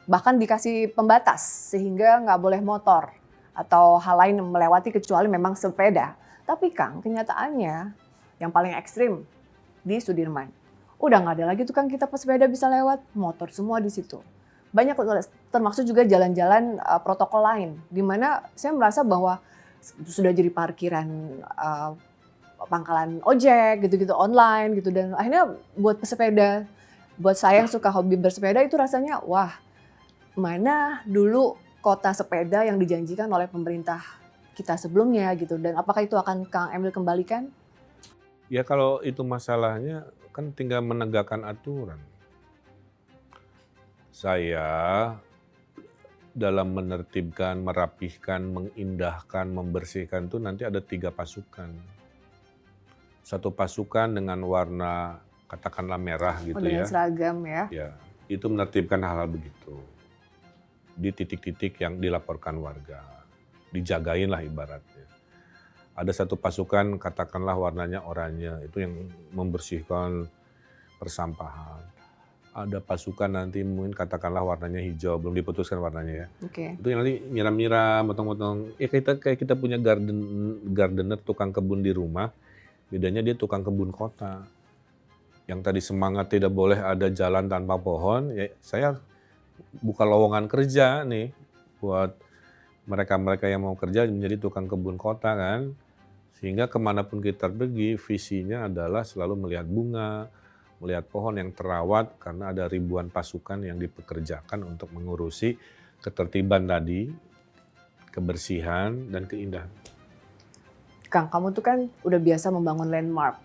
Bahkan dikasih pembatas sehingga nggak boleh motor atau hal lain melewati kecuali memang sepeda. Tapi Kang, kenyataannya yang paling ekstrim di Sudirman. Udah nggak ada lagi tuh Kang kita pesepeda bisa lewat, motor semua di situ. Banyak termasuk juga jalan-jalan protokol lain. Di mana saya merasa bahwa sudah jadi parkiran pangkalan ojek gitu-gitu online gitu. Dan akhirnya buat pesepeda, buat saya yang suka hobi bersepeda itu rasanya wah, mana dulu kota sepeda yang dijanjikan oleh pemerintah kita sebelumnya gitu. Dan apakah itu akan Kang Emil kembalikan? Ya kalau itu masalahnya kan tinggal menegakkan aturan. Saya dalam menertibkan, merapihkan, mengindahkan, membersihkan itu nanti ada 3 pasukan. Satu pasukan dengan warna katakanlah merah gitu ya. Dengan seragam ya. Ya, itu menertibkan hal-hal begitu. Di titik-titik yang dilaporkan warga. Dijagain lah ibaratnya. Ada satu pasukan katakanlah warnanya oranye, itu yang membersihkan persampahan. Ada pasukan nanti mungkin katakanlah warnanya hijau, belum diputuskan warnanya ya. Oke. Itu yang nanti nyiram-nyiram, potong-potong. Ya kayak kita punya gardener, tukang kebun di rumah, bedanya dia tukang kebun kota. Yang tadi semangat tidak boleh ada jalan tanpa pohon, ya saya buka lowongan kerja nih buat mereka-mereka yang mau kerja menjadi tukang kebun kota kan. Sehingga kemanapun kita pergi, visinya adalah selalu melihat bunga, melihat pohon yang terawat karena ada ribuan pasukan yang dipekerjakan untuk mengurusi ketertiban tadi, kebersihan, dan keindahan. Kang, kamu tuh kan udah biasa membangun landmark.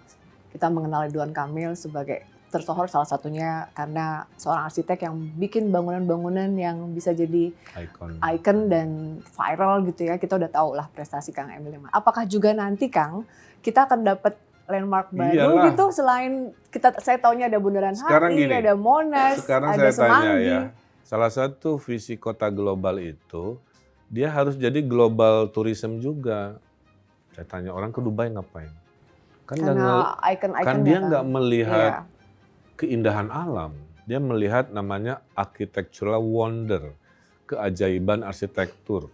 Kita mengenal Ridwan Kamil sebagai tersohor salah satunya karena seorang arsitek yang bikin bangunan-bangunan yang bisa jadi ikon dan viral gitu ya. Kita udah tahu lah prestasi Kang Emil. Apakah juga nanti Kang kita akan dapat landmark baru gitu selain saya taunya ada Bundaran HI, ada Monas, sekarang ada saya Semanggi. Tanya ya, salah satu visi kota global itu dia harus jadi global tourism juga. Saya tanya orang ke Dubai ngapain? Karena kan dia nggak melihat keindahan alam, dia melihat namanya architectural wonder, keajaiban arsitektur.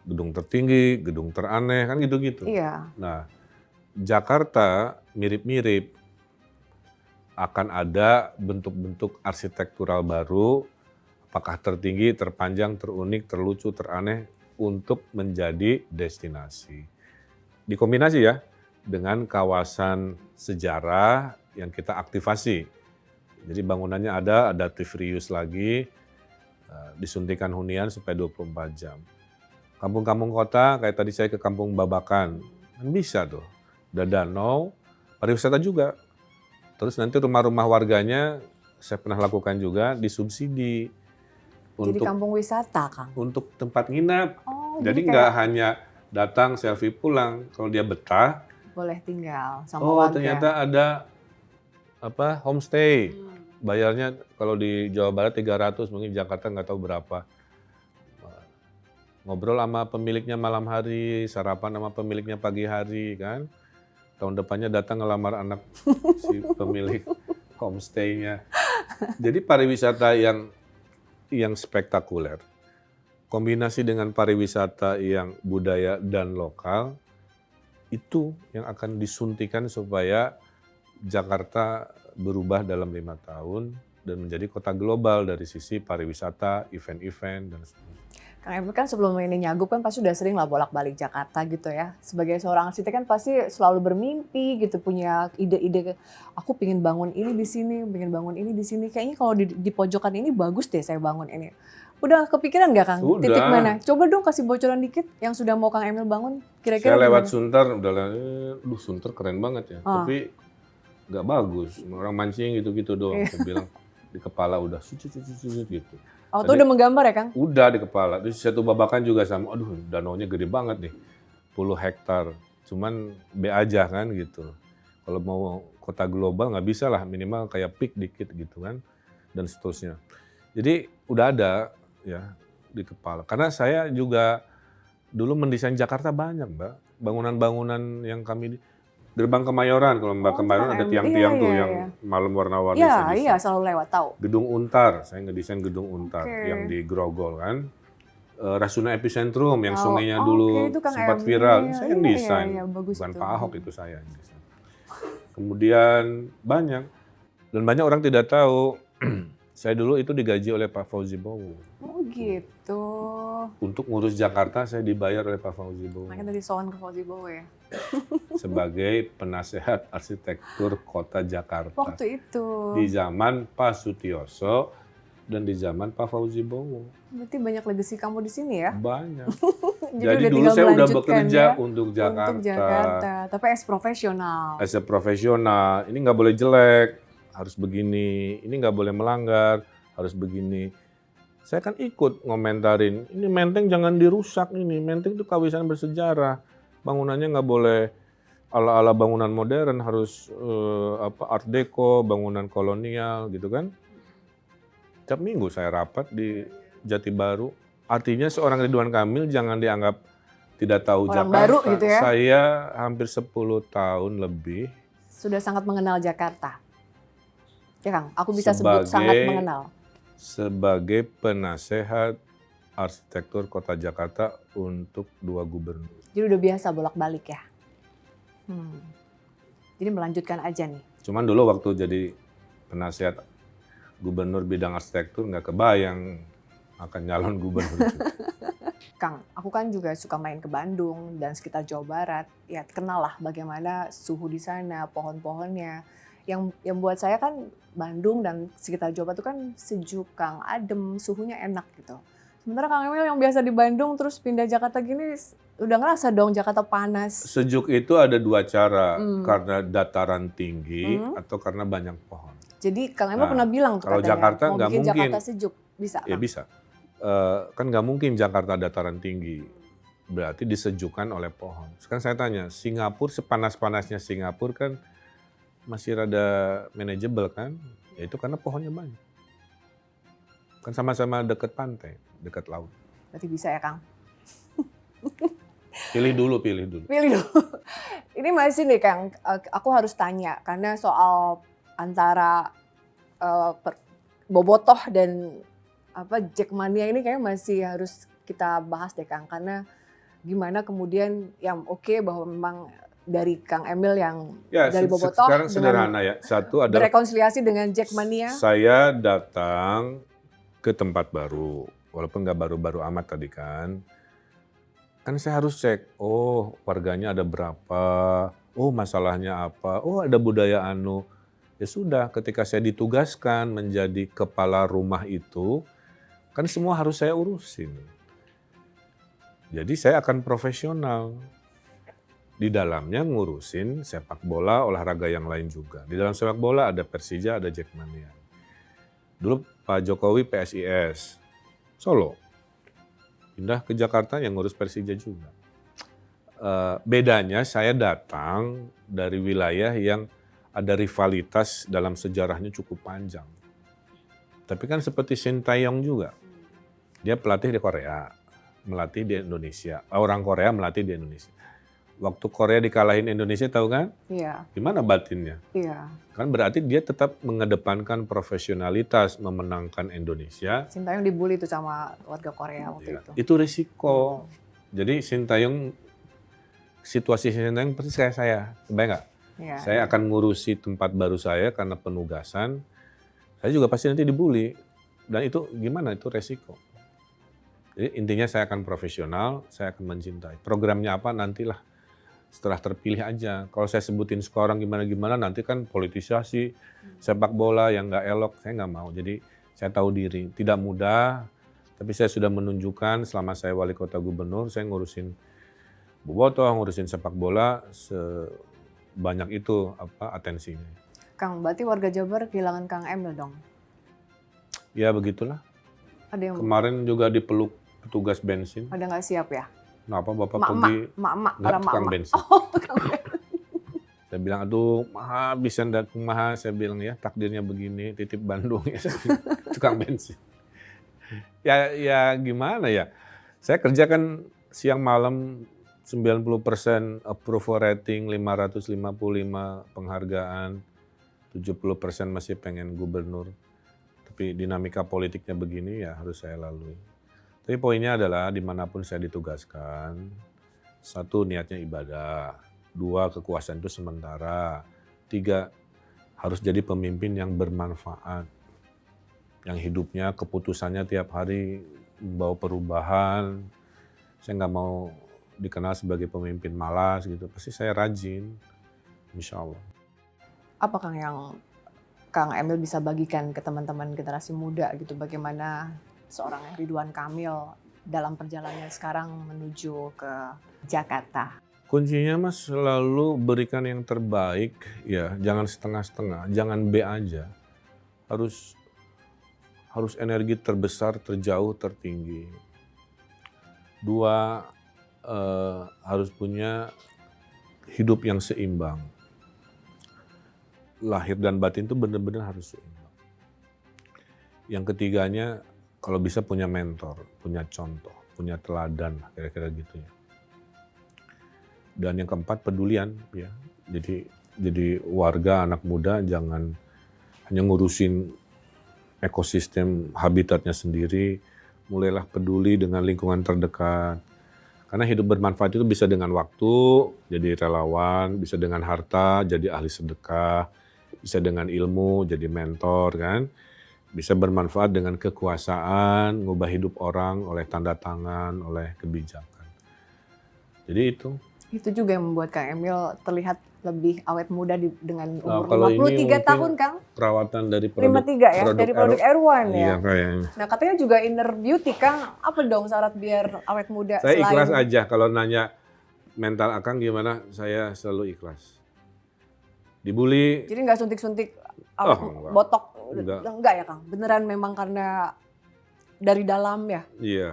Gedung tertinggi, gedung teraneh, kan gitu-gitu. Iya. Nah, Jakarta mirip-mirip akan ada bentuk-bentuk arsitektural baru, apakah tertinggi, terpanjang, terunik, terlucu, teraneh, untuk menjadi destinasi. Dikombinasi ya, dengan kawasan sejarah yang kita aktivasi. Jadi bangunannya ada adaptive reuse lagi, disuntikan hunian supaya 24 jam. Kampung-kampung kota, kayak tadi saya ke Kampung Babakan, kan bisa tuh. Ada danau, pariwisata juga. Terus nanti rumah-rumah warganya, saya pernah lakukan juga, disubsidi. Jadi kampung wisata, Kang? Untuk tempat nginap. Oh, jadi nggak hanya datang selfie pulang, kalau dia betah, boleh tinggal sama warga. Ternyata ada homestay. Bayarnya kalau di Jawa Barat 300, mungkin Jakarta nggak tahu berapa. Ngobrol sama pemiliknya malam hari, sarapan sama pemiliknya pagi hari kan. Tahun depannya datang ngelamar anak si pemilik homestay-nya. Jadi pariwisata yang spektakuler. Kombinasi dengan pariwisata yang budaya dan lokal, itu yang akan disuntikan supaya Jakarta berubah dalam 5 tahun dan menjadi kota global dari sisi pariwisata, event-event, dan sebagainya. Kang Emil kan sebelum ini nyagup kan pasti udah sering lah bolak-balik Jakarta gitu ya. Sebagai seorang arsitek kan pasti selalu bermimpi gitu, punya ide-ide, aku pengen bangun ini di sini, pengen bangun ini di sini. Kayaknya kalau di pojokan ini bagus deh saya bangun ini. Udah kepikiran nggak Kang? Udah. Titik mana? Coba dong kasih bocoran dikit yang sudah mau Kang Emil bangun. Kira-kira saya lewat gimana? Sunter, udah Sunter keren banget ya. Tapi nggak bagus, orang mancing gitu-gitu doang. Saya bilang di kepala udah gitu. Oh, tuh udah menggambar ya Kang? Udah di kepala. Terus Satu Babakan juga sama, aduh danaunya gede banget nih. 10 hektar. Cuman B aja kan gitu. Kalau mau kota global nggak bisa lah, minimal kayak peak dikit gitu kan. Dan seterusnya. Jadi udah ada ya di kepala. Karena saya juga dulu mendesain Jakarta banyak Mbak. Bangunan-bangunan yang kami Gerbang Kemayoran, kalau Mbak Kemayoran ada tiang-tiang tuh yang malam warna-warni. Iya, selalu lewat tahu. Gedung Untar, saya ngedesain Gedung Untar yang di Grogol kan. Rasuna Epicentrum yang sungainya dulu sempat viral, saya yang desain. Bukan Pak Ahok itu saya yang desain. Kemudian banyak, dan banyak orang tidak tahu, saya dulu itu digaji oleh Pak Fauzi Bowo. Oh gitu. Untuk ngurus Jakarta saya dibayar oleh Pak Fauzi Bowo. Makanya dari soal ke Fauzi Bowo ya. Sebagai penasehat arsitektur kota Jakarta. Waktu itu. Di zaman Pak Sutioso dan di zaman Pak Fauzi Bowo. Berarti banyak legacy kamu di sini ya? Banyak. Jadi dulu saya udah bekerja untuk Jakarta. Untuk Jakarta, tapi as profesional. As a profesional, ini nggak boleh jelek, harus begini. Ini nggak boleh melanggar, harus begini. Saya kan ikut ngomentarin, ini Menteng jangan dirusak ini. Menteng itu kawasan bersejarah. Bangunannya nggak boleh ala-ala bangunan modern, harus Art Deco, bangunan kolonial gitu kan. Tiap minggu saya rapat di Jati Baru. Artinya seorang Ridwan Kamil jangan dianggap tidak tahu orang Jakarta. Baru gitu ya? Saya hampir 10 tahun lebih. Sudah sangat mengenal Jakarta. Ya Kang, aku bisa sebut sangat mengenal. Sebagai penasehat arsitektur kota Jakarta untuk 2 gubernur. Jadi udah biasa bolak-balik ya? Jadi melanjutkan aja nih. Cuman dulu waktu jadi penasehat gubernur bidang arsitektur nggak kebayang akan nyalon gubernur. Kang, aku kan juga suka main ke Bandung dan sekitar Jawa Barat. Ya kenal lah bagaimana suhu di sana, pohon-pohonnya. Yang buat saya kan Bandung dan sekitar Jawa Barat itu kan sejuk, Kang, adem, suhunya enak gitu. Sementara Kang Emil yang biasa di Bandung terus pindah Jakarta gini, udah ngerasa dong Jakarta panas. Sejuk itu ada dua cara, karena dataran tinggi atau karena banyak pohon. Jadi Kang Emil pernah bilang tuh kalau katanya, Jakarta mau nggak bikin mungkin. Jakarta sejuk, bisa Ya Kang? bisa. Kan nggak mungkin Jakarta dataran tinggi, berarti disejukkan oleh pohon. Sekarang saya tanya, Singapura sepanas-panasnya Singapura kan masih rada manageable kan? Ya itu karena pohonnya banyak. Kan sama-sama dekat pantai, dekat laut. Berarti bisa ya Kang? Pilih dulu. Pilih dulu. Ini masih nih Kang, aku harus tanya karena soal antara Bobotoh dan Jackmania ini kayaknya masih harus kita bahas deh Kang, karena gimana kemudian yang oke bahwa memang dari Kang Emil yang Ya, dari Bobotoh sekarang dengan sederhana ya. Satu adalah berrekonsiliasi dengan Jackmania. saya datang ke tempat baru, walaupun nggak baru-baru amat tadi kan saya harus cek, oh warganya ada berapa, oh masalahnya apa, oh ada budaya anu. Ya sudah, ketika saya ditugaskan menjadi kepala rumah itu, kan semua harus saya urusin. Jadi saya akan profesional. Di dalamnya ngurusin sepak bola, olahraga yang lain juga. Di dalam sepak bola ada Persija, ada Jackmania. Dulu Pak Jokowi PSIS, Solo. Pindah ke Jakarta yang ngurus Persija juga. Bedanya saya datang dari wilayah yang ada rivalitas dalam sejarahnya cukup panjang. Tapi kan seperti Sintayong juga. Dia pelatih di Korea, melatih di Indonesia. Orang Korea melatih di Indonesia. Waktu Korea dikalahin Indonesia tahu kan? Iya. Gimana batinnya? Iya. Kan berarti dia tetap mengedepankan profesionalitas memenangkan Indonesia. Sintayong dibully tuh sama warga Korea waktu itu. Itu risiko. Jadi Sintayong, situasi Sintayong persis kayak saya. Kebayang nggak? Iya. Saya akan ngurusi tempat baru saya karena penugasan. Saya juga pasti nanti dibully. Dan itu gimana? Itu resiko. Jadi intinya saya akan profesional, saya akan mencintai. Programnya apa nantilah. Setelah terpilih aja. Kalau saya sebutin sekarang gimana-gimana, nanti kan politisasi, sepak bola yang nggak elok, saya nggak mau. Jadi saya tahu diri, tidak mudah, tapi saya sudah menunjukkan selama saya wali kota gubernur, saya ngurusin Bobotoh, ngurusin sepak bola, sebanyak itu atensinya. Kang, berarti warga Jabar kehilangan Kang Emil dong? Ya begitulah. Ada yang Kemarin juga dipeluk petugas bensin. pada nggak siap ya? Kenapa Bapak pergi? Mak-mak, Nggak, tukang bensin. Oh, tukang bensin. Saya bilang, aduh, maha bisa ndak kumaha. Saya bilang ya, takdirnya begini, titip Bandung ya, tukang bensin. Ya gimana ya? Saya kerjakan siang malam 90% approval rating, 555 penghargaan, 70% masih pengen gubernur. Tapi dinamika politiknya begini ya harus saya lalui. Tapi poinnya adalah dimanapun saya ditugaskan, satu niatnya ibadah, dua kekuasaan itu sementara, tiga harus jadi pemimpin yang bermanfaat, yang hidupnya keputusannya tiap hari membawa perubahan. Saya nggak mau dikenal sebagai pemimpin malas gitu, pasti saya rajin, insya Allah. Apa Kang yang Kang Emil bisa bagikan ke teman-teman generasi muda gitu, bagaimana seorang Ridwan Kamil dalam perjalanan sekarang menuju ke Jakarta? Kuncinya Mas selalu berikan yang terbaik ya, jangan setengah-setengah, jangan B aja. Harus energi terbesar, terjauh, tertinggi. Dua, harus punya hidup yang seimbang. Lahir dan batin itu benar-benar harus seimbang. Yang ketiganya, kalau bisa punya mentor, punya contoh, punya teladan, kira-kira gitu ya. Dan yang keempat, pedulian ya. Jadi warga, anak muda jangan hanya ngurusin ekosistem habitatnya sendiri, mulailah peduli dengan lingkungan terdekat. Karena hidup bermanfaat itu bisa dengan waktu, jadi relawan, bisa dengan harta, jadi ahli sedekah, bisa dengan ilmu, jadi mentor kan. bisa bermanfaat dengan kekuasaan, ngubah hidup orang oleh tanda tangan, oleh kebijakan. Jadi itu. Itu juga yang membuat Kang Emil terlihat lebih awet muda dengan umur Kalau ini 53 tahun, Kang. perawatan dari produk 53 ya, dari produk Erwan ya. Iya kayaknya. Nah katanya juga inner beauty, Kang. Apa dong syarat biar awet muda? Saya ikhlas aja kalau nanya mental Akang gimana, saya selalu ikhlas. Dibully. Jadi nggak suntik-suntik Enggak. botok? Enggak ya, Kang? Beneran memang karena dari dalam ya? Iya,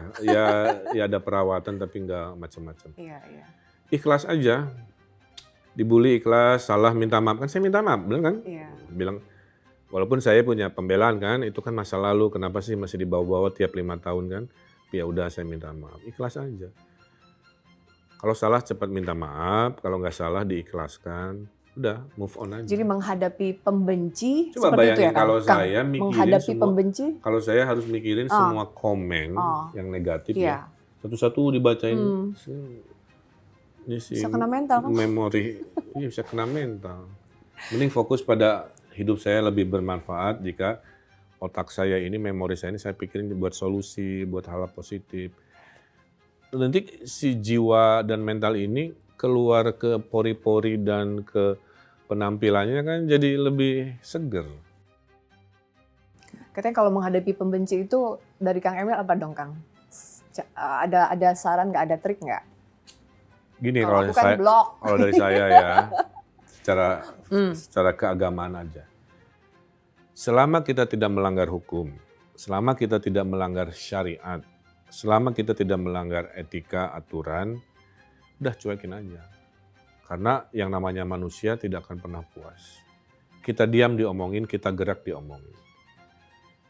ya ada perawatan tapi nggak macam-macam. Iya. Ikhlas aja. Dibully ikhlas, salah minta maaf. Kan saya minta maaf, bilang kan? Iya. Bilang, walaupun saya punya pembelaan kan, itu kan masa lalu, kenapa sih masih dibawa-bawa tiap 5 tahun kan? Ya udah saya minta maaf, ikhlas aja. Kalau salah cepat minta maaf, kalau nggak salah diikhlaskan, udah move on aja. Jadi menghadapi pembenci Coba seperti itu ya, bayangin kalau saya mikirin menghadapi semua, pembenci. kalau saya harus mikirin semua komen yang negatif ya, satu-satu dibacain. Ini sih bisa kena mental kan? Memori, iya bisa kena mental. Mending fokus pada hidup saya lebih bermanfaat jika otak saya ini, memori saya ini saya pikirin buat solusi, buat hal positif. Nanti si jiwa dan mental ini keluar ke pori-pori dan ke penampilannya kan jadi lebih seger. Katanya kalau menghadapi pembenci itu dari Kang Emil apa dong, Kang? Ada saran nggak, ada trik nggak? Gini kalau dari saya ya, secara keagamaan aja. Selama kita tidak melanggar hukum, selama kita tidak melanggar syariat, selama kita tidak melanggar etika, aturan, udah cuekin aja. Karena yang namanya manusia tidak akan pernah puas. Kita diam diomongin, kita gerak diomongin.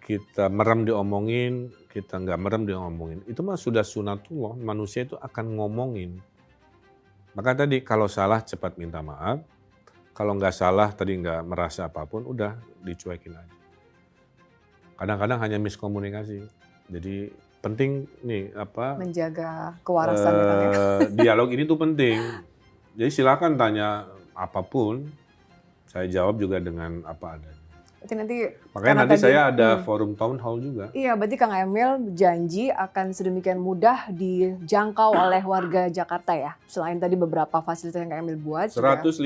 Kita merem diomongin, kita nggak merem diomongin. Itu mah sudah sunatullah, manusia itu akan ngomongin. Maka tadi kalau salah cepat minta maaf, kalau nggak salah tadi nggak merasa apapun, udah dicuekin aja. Kadang-kadang hanya miskomunikasi. Jadi penting nih menjaga kewarasan dialog ini tuh penting. Jadi silakan tanya apapun, saya jawab juga dengan apa adanya. Makanya nanti saya ada forum town hall juga. Iya, berarti Kang Emil janji akan sedemikian mudah dijangkau oleh warga Jakarta ya. Selain tadi beberapa fasilitas yang Kang Emil buat. 150.000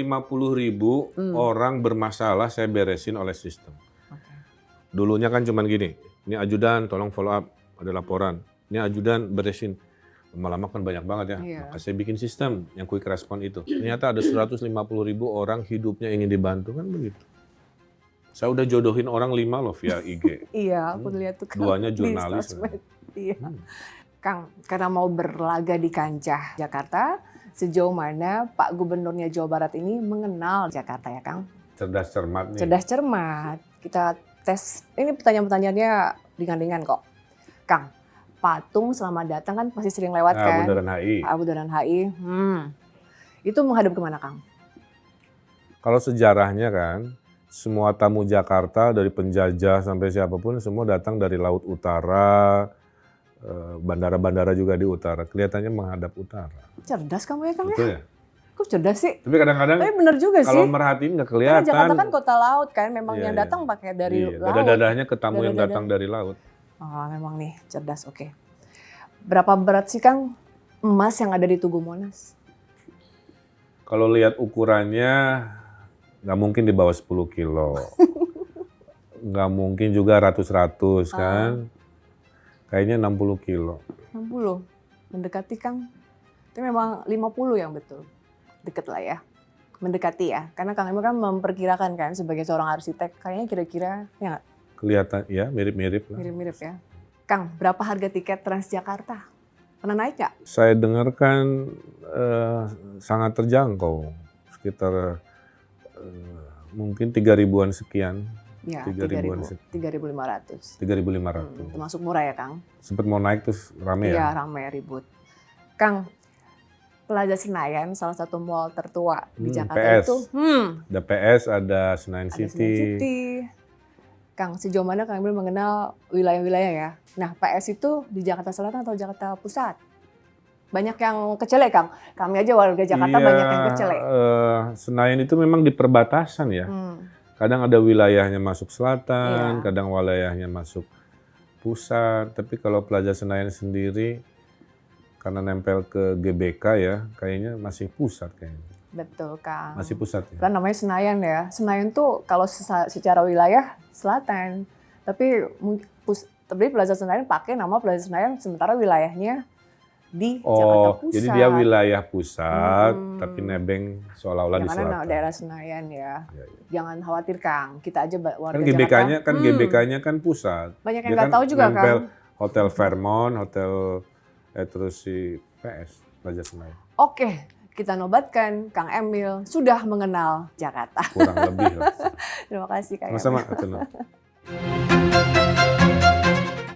orang bermasalah saya beresin oleh sistem. Okay. Dulunya kan cuman gini, ini ajudan tolong follow up, ada laporan. Ini ajudan beresin. Lama-lama kan banyak banget ya. Iya. Maka saya bikin sistem yang quick respon itu. Ternyata ada 150.000 orang hidupnya ingin dibantu, kan begitu. Saya udah jodohin orang 5 loh via IG. Iya, aku lihat tuh. 2-nya jurnalis. Iya. Kang, karena mau berlaga di kancah Jakarta, sejauh mana Pak Gubernurnya Jawa Barat ini mengenal Jakarta ya, Kang? Cerdas cermat nih. Cerdas cermat. Kita tes, ini pertanyaan-pertanyaannya ringan-ringan kok. Kang, patung selamat datang kan pasti sering lewat kan? Bundaran HI. Bundaran HI. Itu menghadap kemana, Kang? Kalau sejarahnya kan, semua tamu Jakarta dari penjajah sampai siapapun semua datang dari laut utara, bandara-bandara juga di utara. Kelihatannya menghadap utara. Cerdas kamu ya, Kang? Betul ya? Kok cerdas sih? Tapi kadang-kadang bener juga sih. Kalau merhatiin nggak kelihatan. Karena Jakarta kan kota laut kan, memang yang datang pakai dari laut. Dada-dadanya ke tamu yang datang dari laut. Oh, memang nih cerdas, oke. Berapa berat sih, Kang, emas yang ada di Tugu Monas? Kalau lihat ukurannya, nggak mungkin di bawah 10 kilo. Nggak mungkin juga ratus-ratus kan. Kayaknya 60 kilo. 60? Mendekati, Kang. Itu memang 50 yang betul. Deket lah ya. Mendekati ya. Karena Kang Emil kan memperkirakan kan sebagai seorang arsitek. Kayaknya kira-kira, ya nggak? Kelihatan, ya mirip-mirip lah. Mirip-mirip ya. Kang, berapa harga tiket Transjakarta? Pernah naik nggak? Saya dengarkan sangat terjangkau. Sekitar mungkin 3.000-an sekian. Ya, 3.500. 3.500. Termasuk murah ya, Kang? Sempat mau naik terus rame ya? Iya, rame, ribut. Kang, Plaza Senayan, salah satu mall tertua di Jakarta PS. itu. Ada PS, ada Senayan City. Kang, sejauh mana Kang Emil mengenal wilayah-wilayah ya? Nah, PS itu di Jakarta Selatan atau Jakarta Pusat? Banyak yang kecele, Kang. Kami aja warga Jakarta banyak yang kecele. Senayan itu memang di perbatasan ya. Kadang ada wilayahnya masuk selatan, Iya. kadang wilayahnya masuk pusat. Tapi kalau Plaza Senayan sendiri, karena nempel ke GBK ya, kayaknya masih pusat kayaknya. Betul, Kang. Masih pusat ya? Kan namanya Senayan ya. Senayan tuh kalau secara wilayah selatan. Tapi Plaza Senayan pakai nama Plaza Senayan sementara wilayahnya di Jakarta Pusat. Jadi dia wilayah pusat, tapi nebeng seolah-olah di selatan. Yang daerah Senayan ya. Jangan khawatir, Kang. Kita aja warga Jakarta. Kan GBK-nya kan pusat. Banyak yang nggak tahu juga, Kang. Hotel Fairmont, terus si PS, Plaza Senayan. Oke, kita nobatkan Kang Emil sudah mengenal Jakarta. Kurang lebih lah. Terima kasih, Kang Sama-sama.